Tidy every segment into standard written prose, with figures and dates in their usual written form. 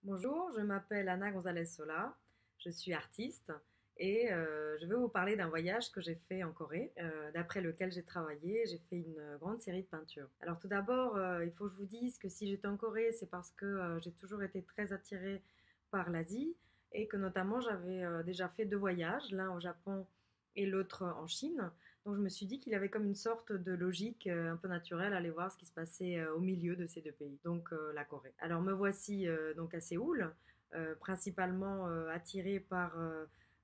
Bonjour, je m'appelle Anna González Sola, je suis artiste et je vais vous parler d'un voyage que j'ai fait en Corée, d'après lequel j'ai travaillé. J'ai fait une grande série de peintures. Alors tout d'abord, il faut que je vous dise que si j'étais en Corée, c'est parce que j'ai toujours été très attirée par l'Asie et que notamment j'avais déjà fait deux voyages, l'un au Japon et l'autre en Chine. Donc je me suis dit qu'il y avait comme une sorte de logique un peu naturelle à aller voir ce qui se passait au milieu de ces deux pays, donc la Corée. Alors me voici donc à Séoul, principalement attirée par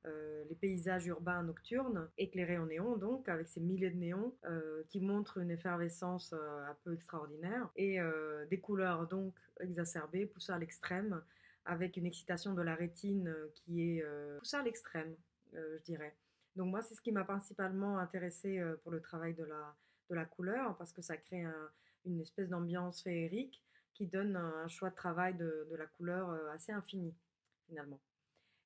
les paysages urbains nocturnes, éclairés en néon donc, avec ces milliers de néons qui montrent une effervescence un peu extraordinaire et des couleurs donc exacerbées, poussées à l'extrême, avec une excitation de la rétine qui est poussée à l'extrême, je dirais. Donc moi, c'est ce qui m'a principalement intéressée pour le travail de la couleur, parce que ça crée une espèce d'ambiance féerique qui donne un choix de travail de la couleur assez infini, finalement.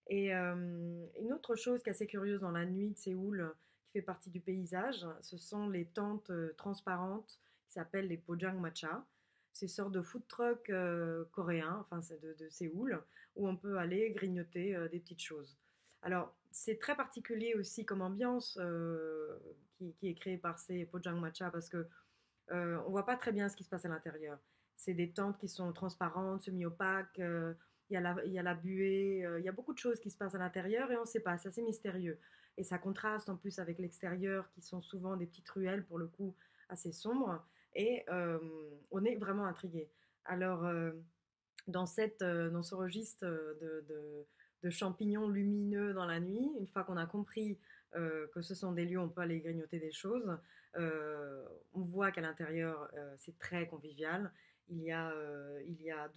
Et une autre chose qui est assez curieuse dans la nuit de Séoul, qui fait partie du paysage, ce sont les tentes transparentes qui s'appellent les Pojang Matcha. C'est une sorte de food truck coréen, enfin c'est de Séoul, où on peut aller grignoter des petites choses. Alors, c'est très particulier aussi comme ambiance qui est créée par ces Pojang Matcha parce que on voit pas très bien ce qui se passe à l'intérieur. C'est des tentes qui sont transparentes, semi-opaques, il y a la buée, il y a beaucoup de choses qui se passent à l'intérieur et on ne sait pas, c'est assez mystérieux. Et ça contraste en plus avec l'extérieur qui sont souvent des petites ruelles pour le coup assez sombres et on est vraiment intrigué. Alors, dans ce registre de champignons lumineux dans la nuit, une fois qu'on a compris que ce sont des lieux où on peut aller grignoter des choses, on voit qu'à l'intérieur, c'est très convivial. Il y a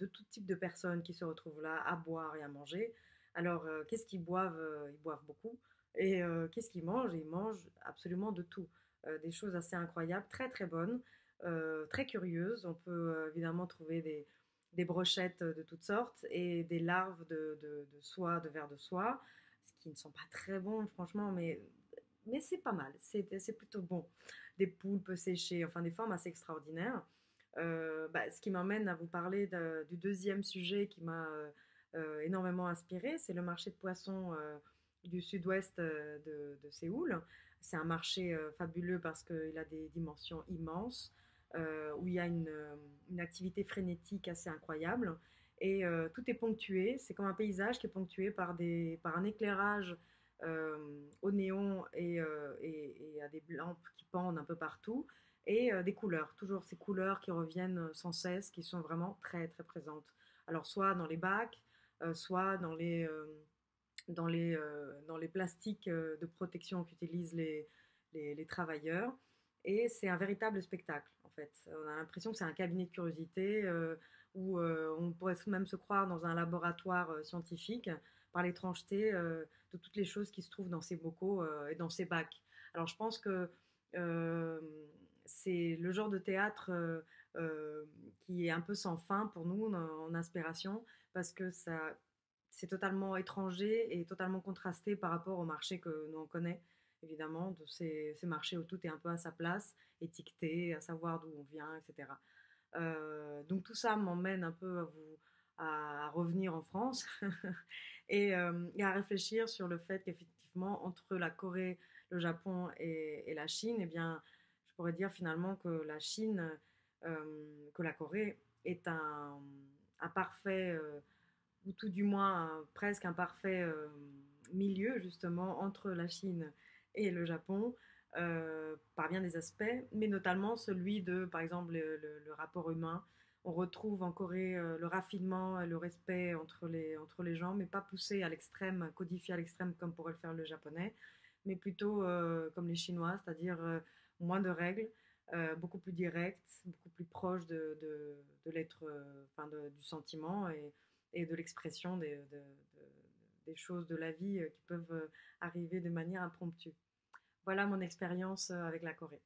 de tout type de personnes qui se retrouvent là à boire et à manger. Alors, qu'est-ce qu'ils boivent? Ils boivent beaucoup. Et qu'est-ce qu'ils mangent? Ils mangent absolument de tout. Des choses assez incroyables, très très bonnes, très curieuses. On peut évidemment trouver des brochettes de toutes sortes et des larves de soie, de vers de soie, ce qui ne sont pas très bons, franchement, mais c'est pas mal, c'est plutôt bon. Des poulpes séchées, enfin des formes assez extraordinaires. Ce qui m'emmène à vous parler du deuxième sujet qui m'a énormément inspiré, c'est le marché de poissons du sud-ouest de Séoul. C'est un marché fabuleux parce qu'il a des dimensions immenses, où il y a une activité frénétique assez incroyable. Et tout est ponctué, c'est comme un paysage qui est ponctué par un éclairage au néon et à des lampes qui pendent un peu partout, et des couleurs, toujours ces couleurs qui reviennent sans cesse, qui sont vraiment très très présentes. Alors soit dans les bacs, soit dans les plastiques de protection qu'utilisent les travailleurs. Et c'est un véritable spectacle, en fait. On a l'impression que c'est un cabinet de curiosité où on pourrait même se croire dans un laboratoire scientifique par l'étrangeté de toutes les choses qui se trouvent dans ces bocaux et dans ces bacs. Alors je pense que euh, c'est le genre de théâtre qui est un peu sans fin pour nous en inspiration parce que c'est totalement étranger et totalement contrasté par rapport au marché que nous on connaît, évidemment, de ces marchés où tout est un peu à sa place, étiqueté, à savoir d'où on vient, etc. Donc tout ça m'emmène un peu à revenir en France et à réfléchir sur le fait qu'effectivement, entre la Corée, le Japon et la Chine, eh bien, je pourrais dire finalement que la Chine, que la Corée est un parfait ou tout du moins presque un parfait milieu justement entre la Chine et le Japon par bien des aspects, mais notamment celui de, par exemple, le rapport humain. On retrouve en Corée le raffinement et le respect entre les gens, mais pas poussé à l'extrême, codifié à l'extrême comme pourrait le faire le japonais, mais plutôt comme les Chinois, c'est-à-dire moins de règles, beaucoup plus direct, beaucoup plus proche de l'être, du sentiment et de l'expression des choses de la vie qui peuvent arriver de manière impromptue. Voilà mon expérience avec la Corée.